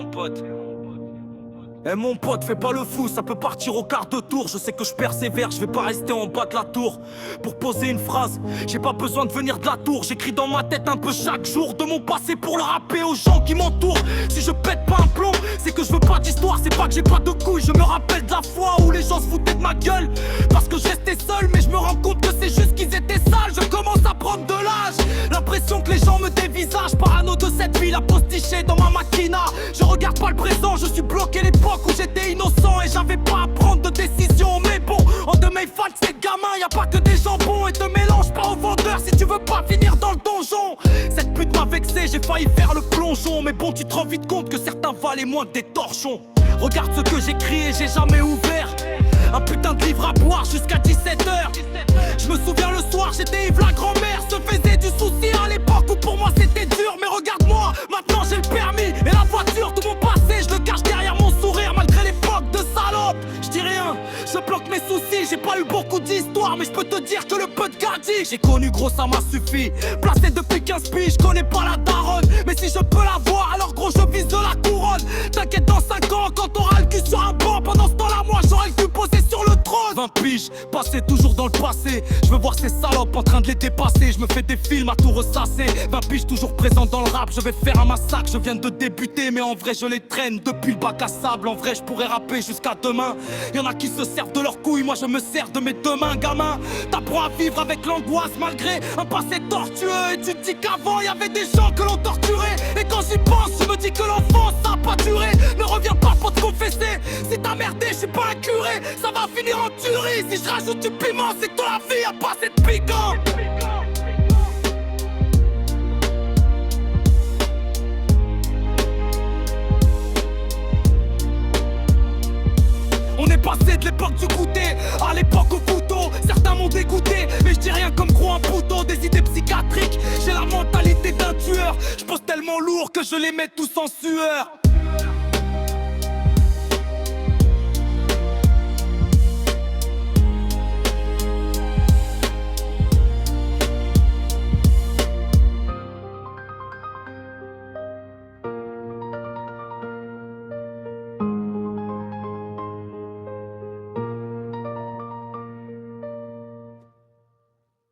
pote. Eh mon pote, fais pas le fou, ça peut partir au quart de tour. Je sais que je persévère, je vais pas rester en bas de la tour. Pour poser une phrase, j'ai pas besoin de venir de la tour. J'écris dans ma tête un peu chaque jour de mon passé pour le rapper aux gens qui m'entourent. Si je pète pas un plomb, c'est que je veux pas d'histoire. C'est pas que j'ai pas de couilles, je me rappelle de la fois où les gens se foutaient de ma gueule parce que je restais seul, mais je me rends compte que c'est juste qu'ils étaient sales. Je commence à prendre de l'âge, l'impression que les gens me dévisagent. Parano de cette ville à posticher dans ma maquina. Je regarde pas le présent, je suis bloqué l'époque où j'étais innocent et j'avais pas à prendre de décision. Mais bon, en de mes fans c'est gamin, y a pas que des jambons. Et te mélange pas aux vendeurs si tu veux pas finir dans le donjon. Cette pute m'a vexé, j'ai failli faire le plongeon. Mais bon, tu te rends vite compte que certains valaient moins que des torchons. Regarde ce que j'écris et j'ai jamais ouvert un putain de livre à boire jusqu'à 17h. Je me souviens le soir, j'étais Yves, la grand-mère se faisait du souci à l'époque où pour moi c'était dur. Mais regarde-moi, maintenant j'ai le permis et la voiture. Tout mon passé, je le cache derrière mon sourire malgré l'époque de salope. Je dis rien, je bloque mes soucis. J'ai pas eu beaucoup d'histoires, mais je peux te dire que le peu de gadget j'ai connu gros ça m'a suffi. Placé depuis 15 piges, je connais pas la daronne. Mais si je peux la voir, alors gros je vise de la couronne. T'inquiète dans 5 ans quand t'auras le cul sur un banc. Pendant ce temps là moi j'aurai le cul posé sur le trône. 20 piges, passé toujours dans le passé. Je veux voir ces salopes en train de les dépasser. Je me fais des films à tout ressasser. 20 piges toujours présent dans le rap. Je vais faire un massacre, je viens de débuter. Mais en vrai je les traîne depuis le bac à sable. En vrai je pourrais rapper jusqu'à demain. Y'en a qui se servent de leurs couilles, moi je me sers de mes deux mains. Gamin, t'apprends à vivre avec l'angoisse malgré un passé tortueux. Et tu te dis qu'avant y'avait des gens que l'on torturait. Et quand j'y pense, je me dis que l'enfance ça a pas duré. Ne reviens pas pour te confesser. Si t'as merdé, je suis pas un curé. Ça va finir en tuerie. Si je rajoute du piment, c'est que dans la vie y'a pas assez de piquant. On est passé de l'époque du goûter à l'époque au couteau. Certains m'ont dégoûté, mais je dis rien comme gros un poteau. Des idées psychiatriques, j'ai la mentalité d'un tueur. Je pose tellement lourd que je les mets tous en sueur.